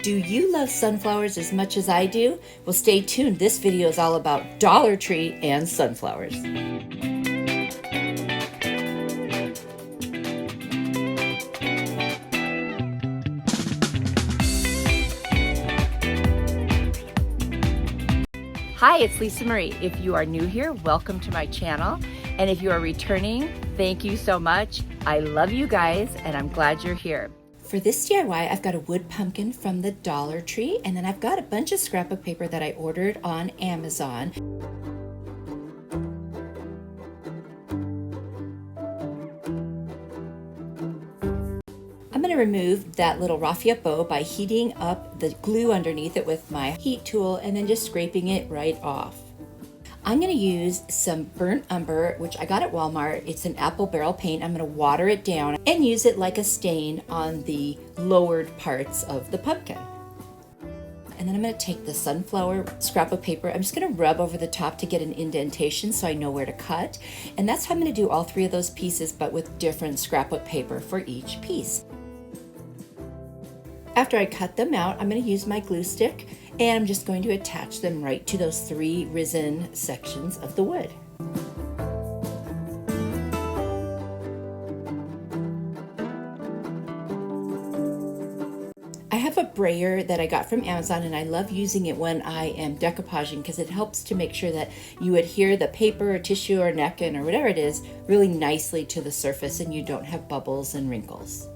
Do you love sunflowers as much as I do? Well, stay tuned. This video is all about Dollar Tree and sunflowers. Hi, it's Lisa Marie. If you are new here, welcome to my channel. And if you are returning, thank you so much. I love you guys, and I'm glad you're here. For this DIY, I've got a wood pumpkin from the Dollar Tree, and then I've got a bunch of scrapbook paper that I ordered on Amazon. I'm going to remove that little raffia bow by heating up the glue underneath it with my heat tool and then just scraping it right off. I'm going to use some burnt umber, which I got at Walmart. It's an apple barrel paint. I'm going to water it down and use it like a stain on the lowered parts of the pumpkin. And then I'm going to take the sunflower scrapbook paper. I'm just going to rub over the top to get an indentation so I know where to cut. And that's how I'm going to do all three of those pieces, but with different scrapbook paper for each piece. After I cut them out, I'm going to use my glue stick and I'm just going to attach them right to those three risen sections of the wood. I have a brayer that I got from Amazon and I love using it when I am decoupaging because it helps to make sure that you adhere the paper or tissue or napkin or whatever it is really nicely to the surface and you don't have bubbles and wrinkles.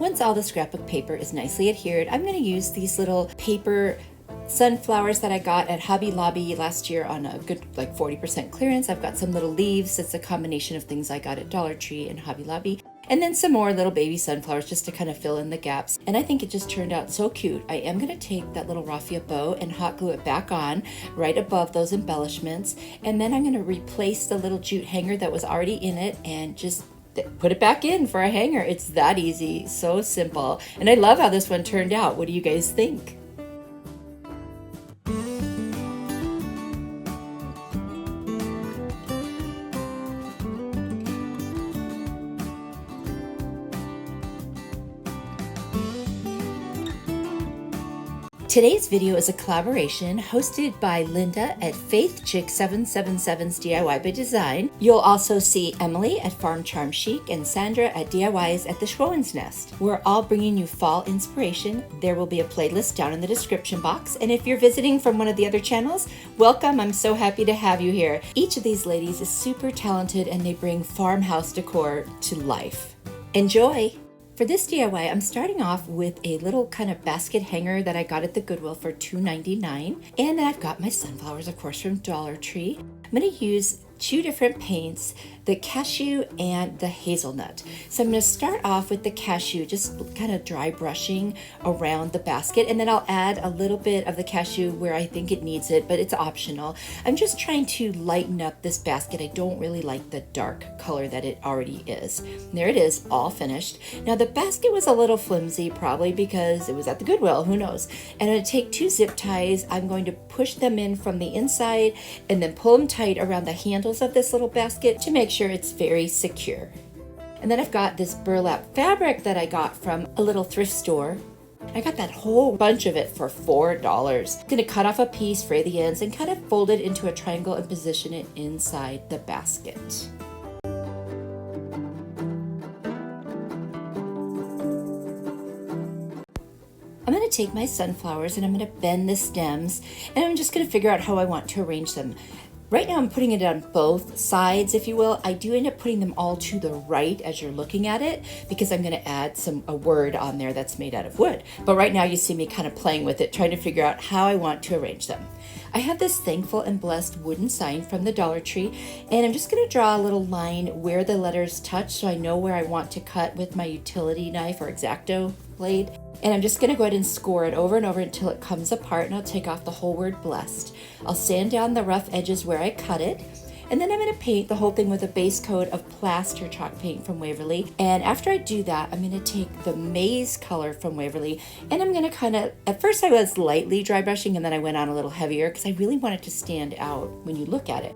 Once all the scrapbook paper is nicely adhered, I'm going to use these little paper sunflowers that I got at Hobby Lobby last year on a good 40% clearance. I've got some little leaves. It's a combination of things I got at Dollar Tree and Hobby Lobby. And then some more little baby sunflowers just to kind of fill in the gaps. And I think it just turned out so cute. I am going to take that little raffia bow and hot glue it back on right above those embellishments. And then I'm going to replace the little jute hanger that was already in it and just put it back in for a hanger. It's that easy, so simple. And I love how this one turned out. What do you guys think? Today's video is a collaboration hosted by Linda at FaithChick777's DIY by Design. You'll also see Emily at Farm Charm Chic and Sandra at DIYs at the Schwoen's Nest. We're all bringing you fall inspiration. There will be a playlist down in the description box. And if you're visiting from one of the other channels, welcome. I'm so happy to have you here. Each of these ladies is super talented and they bring farmhouse decor to life. Enjoy! For this DIY, I'm starting off with a little kind of basket hanger that I got at the Goodwill for $2.99. And then I've got my sunflowers, of course, from Dollar Tree. I'm going to use two different paints, the cashew and the hazelnut. So I'm going to start off with the cashew, just kind of dry brushing around the basket, and then I'll add a little bit of the cashew where I think it needs it, but it's optional. I'm just trying to lighten up this basket. I don't really like the dark color that it already is. And there it is, all finished. Now the basket was a little flimsy, probably because it was at the Goodwill, who knows. And I'm going to take two zip ties. I'm going to push them in from the inside and then pull them tight around the handles of this little basket to make sure it's very secure. And then I've got this burlap fabric that I got from a little thrift store. I got that whole bunch of it for $4. I'm going to cut off a piece, fray the ends, and kind of fold it into a triangle and position it inside the basket. I'm going to take my sunflowers and I'm going to bend the stems and I'm just going to figure out how I want to arrange them. Right now I'm putting it on both sides, if you will. I do end up putting them all to the right as you're looking at it because I'm going to add a word on there that's made out of wood. But right now you see me kind of playing with it, trying to figure out how I want to arrange them. I have this thankful and blessed wooden sign from the Dollar Tree, and I'm just going to draw a little line where the letters touch so I know where I want to cut with my utility knife or X-Acto blade. And I'm just going to go ahead and score it over and over until it comes apart, and I'll take off the whole word blessed. I'll sand down the rough edges where I cut it, And then I'm going to paint the whole thing with a base coat of plaster chalk paint from Waverly. And after I do that, I'm going to take the maize color from Waverly, and I'm going to kind of, at first I was lightly dry brushing, and then I went on a little heavier because I really want it to stand out when you look at it.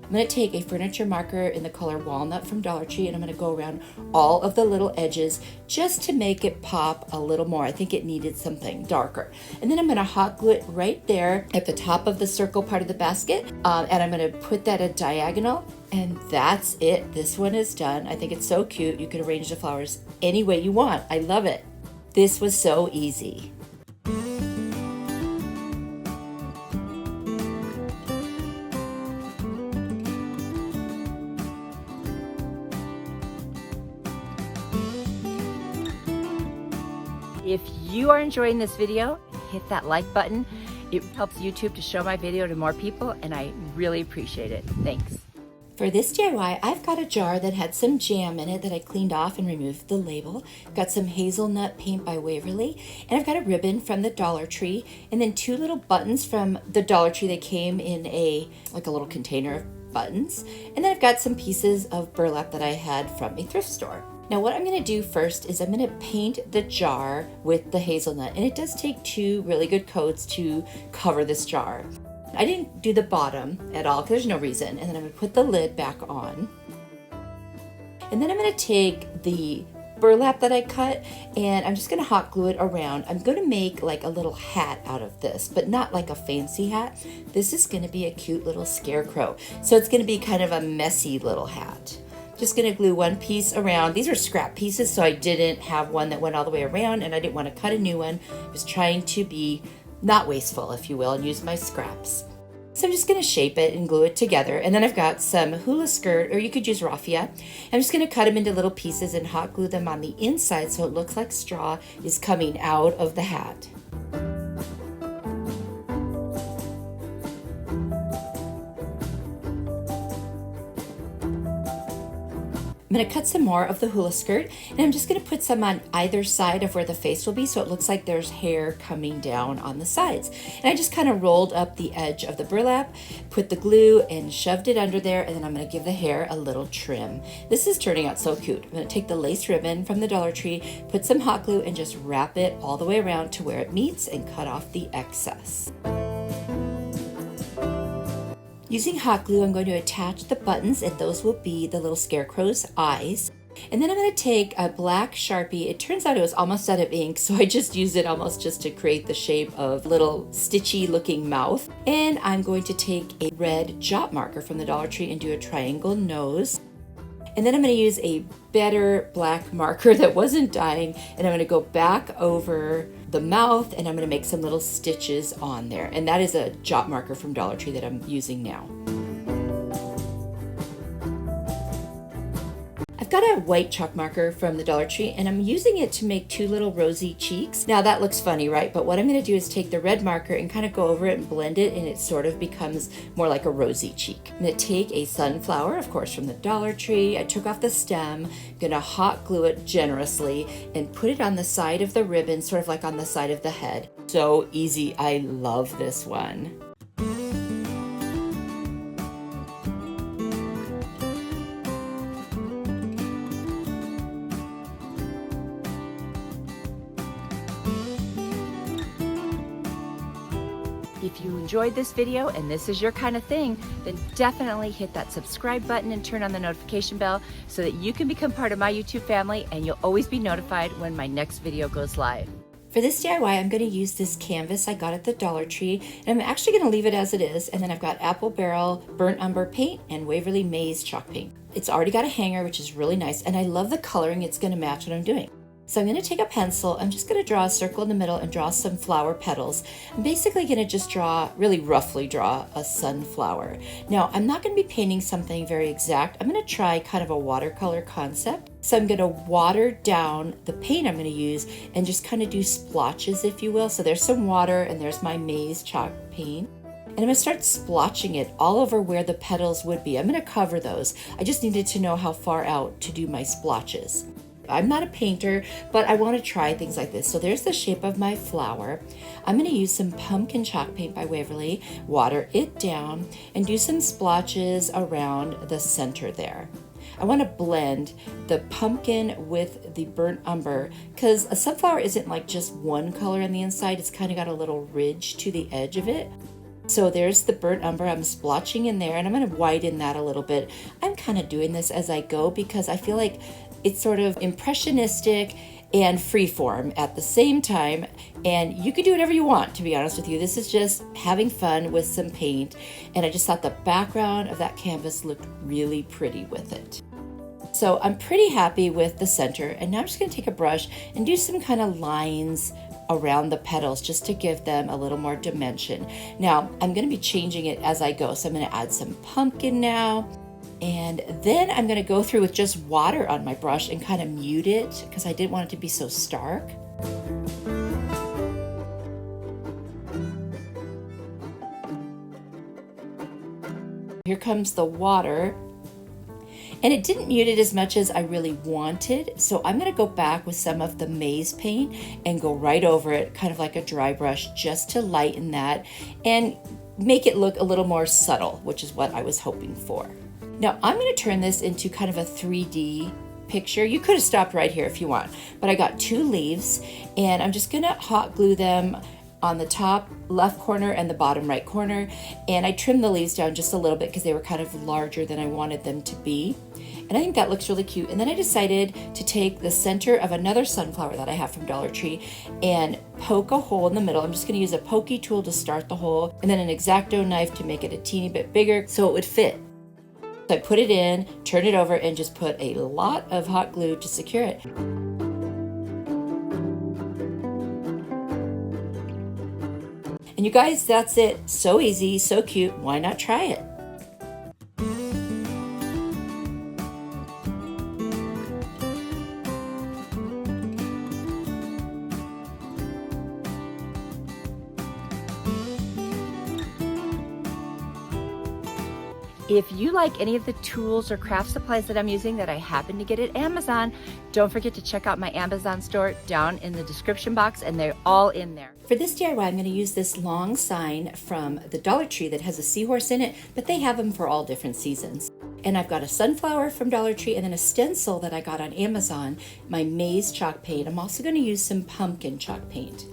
I'm going to take a furniture marker in the color Walnut from Dollar Tree, and I'm going to go around all of the little edges just to make it pop a little more. I think it needed something darker. And then I'm going to hot glue it right there at the top of the circle part of the basket, and I'm going to put that at diagonal, and that's it. This one is done. I think it's so cute. You can arrange the flowers any way you want. I love it. This was so easy. If you are enjoying this video, hit that like button. It helps YouTube to show my video to more people, and I really appreciate it. Thanks. For this DIY, I've got a jar that had some jam in it that I cleaned off and removed the label. Got some hazelnut paint by Waverly, and I've got a ribbon from the Dollar Tree, and then 2 little buttons from the Dollar Tree. They came in like a little container of buttons. And then I've got some pieces of burlap that I had from a thrift store. Now what I'm going to do first is I'm going to paint the jar with the hazelnut, and it does take 2 really good coats to cover this jar. I didn't do the bottom at all because there's no reason, and then I'm going to put the lid back on. And then I'm going to take the burlap that I cut, and I'm just going to hot glue it around. I'm going to make like a little hat out of this, but not like a fancy hat. This is going to be a cute little scarecrow, so it's going to be kind of a messy little hat. Just going to glue one piece around. These are scrap pieces, so I didn't have one that went all the way around, and I didn't want to cut a new one. I was trying to be not wasteful, if you will, and use my scraps. So I'm just going to shape it and glue it together. And then I've got some hula skirt, or you could use raffia. I'm just going to cut them into little pieces and hot glue them on the inside so it looks like straw is coming out of the hat. I'm going to cut some more of the hula skirt, and I'm just going to put some on either side of where the face will be so it looks like there's hair coming down on the sides. And I just kind of rolled up the edge of the burlap, put the glue, and shoved it under there, and then I'm going to give the hair a little trim. This is turning out so cute. I'm going to take the lace ribbon from the Dollar Tree, put some hot glue, and just wrap it all the way around to where it meets and cut off the excess. Using hot glue, I'm going to attach the buttons, and those will be the little scarecrow's eyes. And then I'm going to take a black Sharpie. It turns out it was almost out of ink, so I just used it almost just to create the shape of little stitchy looking mouth. And I'm going to take a red jot marker from the Dollar Tree and do a triangle nose. And then I'm going to use a better black marker that wasn't dyeing, and I'm going to go back over the mouth, and I'm going to make some little stitches on there. And that is a jot marker from Dollar Tree that I'm using now. I've got a white chalk marker from the Dollar Tree, and I'm using it to make 2 little rosy cheeks. Now that looks funny, right? But what I'm going to do is take the red marker and kind of go over it and blend it, and it sort of becomes more like a rosy cheek. I'm going to take a sunflower, of course, from the Dollar Tree. I took off the stem. I'm going to hot glue it generously and put it on the side of the ribbon, sort of like on the side of the head. So easy. I love this one. If you enjoyed this video and this is your kind of thing, then definitely hit that subscribe button and turn on the notification bell so that you can become part of my YouTube family, and you'll always be notified when my next video goes live. For this DIY, I'm going to use this canvas I got at the Dollar Tree, and I'm actually going to leave it as it is, and then I've got apple barrel burnt umber paint and Waverly maize chalk paint. It's already got a hanger, which is really nice, and I love the coloring. It's going to match what I'm doing. So I'm going to take a pencil. I'm just going to draw a circle in the middle and draw some flower petals. I'm basically going to just really roughly draw a sunflower. Now, I'm not going to be painting something very exact. I'm going to try kind of a watercolor concept. So I'm going to water down the paint I'm going to use and just kind of do splotches, if you will. So there's some water and there's my maize chalk paint. And I'm going to start splotching it all over where the petals would be. I'm going to cover those. I just needed to know how far out to do my splotches. I'm not a painter, but I want to try things like this. So there's the shape of my flower. I'm going to use some pumpkin chalk paint by Waverly, water it down, and do some splotches around the center there. I want to blend the pumpkin with the burnt umber because a sunflower isn't like just one color on the inside. It's kind of got a little ridge to the edge of it. So there's the burnt umber. I'm splotching in there and I'm going to widen that a little bit. I'm kind of doing this as I go because I feel like it's sort of impressionistic and freeform at the same time. And you can do whatever you want, to be honest with you. This is just having fun with some paint. And I just thought the background of that canvas looked really pretty with it. So I'm pretty happy with the center. And now I'm just going to take a brush and do some kind of lines around the petals just to give them a little more dimension. Now I'm going to be changing it as I go. So I'm going to add some pumpkin now. And then I'm going to go through with just water on my brush and kind of mute it because I didn't want it to be so stark. Here comes the water. And it didn't mute it as much as I really wanted. So I'm going to go back with some of the maize paint and go right over it, kind of like a dry brush, just to lighten that and make it look a little more subtle, which is what I was hoping for. Now I'm going to turn this into kind of a 3D picture. You could have stopped right here if you want, but I got 2 leaves and I'm just going to hot glue them on the top left corner and the bottom right corner. And I trimmed the leaves down just a little bit because they were kind of larger than I wanted them to be. And I think that looks really cute. And then I decided to take the center of another sunflower that I have from Dollar Tree and poke a hole in the middle. I'm just going to use a pokey tool to start the hole and then an X-Acto knife to make it a teeny bit bigger so it would fit. So I put it in, turn it over, and just put a lot of hot glue to secure it. And you guys, that's it. So easy, so cute. Why not try it? If you like any of the tools or craft supplies that I'm using that I happen to get at Amazon, don't forget to check out my Amazon store down in the description box, and they're all in there. For this DIY, I'm going to use this long sign from the Dollar Tree that has a seahorse in it, but they have them for all different seasons. And I've got a sunflower from Dollar Tree and then a stencil that I got on Amazon, my maize chalk paint. I'm also going to use some pumpkin chalk paint.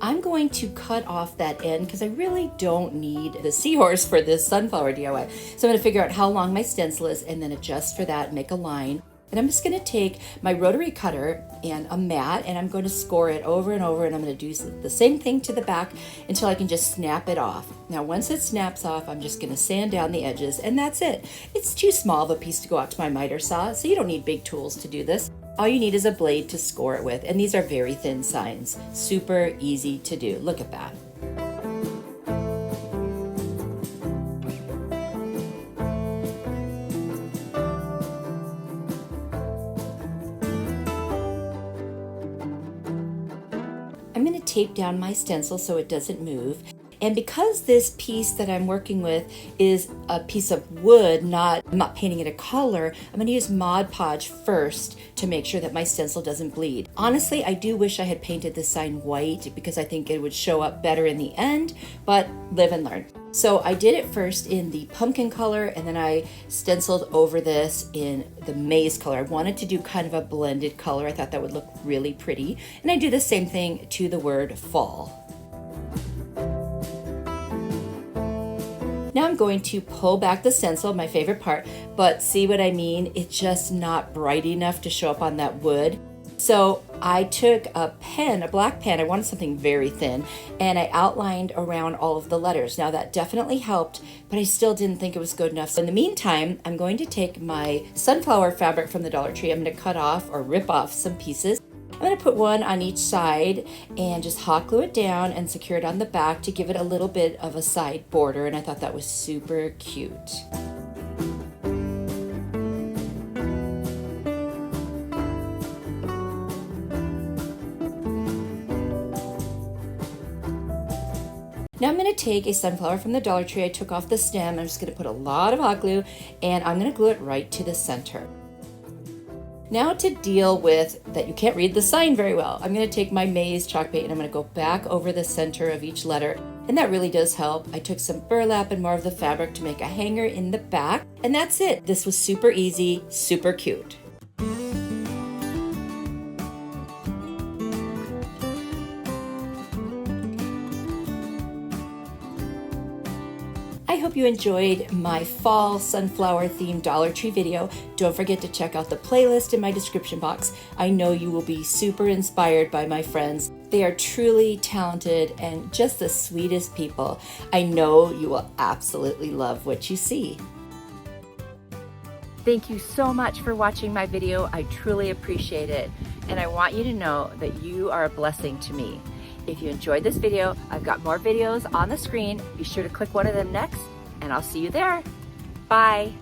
I'm going to cut off that end because I really don't need the seahorse for this sunflower DIY. So I'm going to figure out how long my stencil is and then adjust for that, make a line. And I'm just going to take my rotary cutter and a mat and I'm going to score it over and over, and I'm going to do the same thing to the back until I can just snap it off. Now once it snaps off, I'm just going to sand down the edges and that's it. It's too small of a piece to go out to my miter saw, so you don't need big tools to do this. All you need is a blade to score it with, and these are very thin signs. Super easy to do. Look at that. I'm going to tape down my stencil so it doesn't move. And because this piece that I'm working with is a piece of wood, I'm not painting it a color, I'm going to use Mod Podge first to make sure that my stencil doesn't bleed. Honestly, I do wish I had painted this sign white because I think it would show up better in the end, but live and learn. So I did it first in the pumpkin color and then I stenciled over this in the maize color. I wanted to do kind of a blended color. I thought that would look really pretty. And I do the same thing to the word fall. Now I'm going to pull back the stencil, my favorite part, but see what I mean? It's just not bright enough to show up on that wood. So I took a pen, a black pen, I wanted something very thin, and I outlined around all of the letters. Now that definitely helped, but I still didn't think it was good enough. So in the meantime, I'm going to take my sunflower fabric from the Dollar Tree. I'm going to cut off or rip off some pieces. I'm going to put one on each side and just hot glue it down and secure it on the back to give it a little bit of a side border, and I thought that was super cute. Now I'm going to take a sunflower from the Dollar Tree. I took off the stem. I'm just going to put a lot of hot glue and I'm going to glue it right to the center. Now to deal with that you can't read the sign very well, I'm going to take my maze chalk paint and I'm going to go back over the center of each letter. And that really does help. I took some burlap and more of the fabric to make a hanger in the back. And that's it. This was super easy, super cute. I hope you enjoyed my fall sunflower themed Dollar Tree video. Don't forget to check out the playlist in my description box. I know you will be super inspired by my friends. They are truly talented and just the sweetest people. I know you will absolutely love what you see. Thank you so much for watching my video. I truly appreciate it. And I want you to know that you are a blessing to me. If you enjoyed this video, I've got more videos on the screen. Be sure to click one of them next, and I'll see you there. Bye.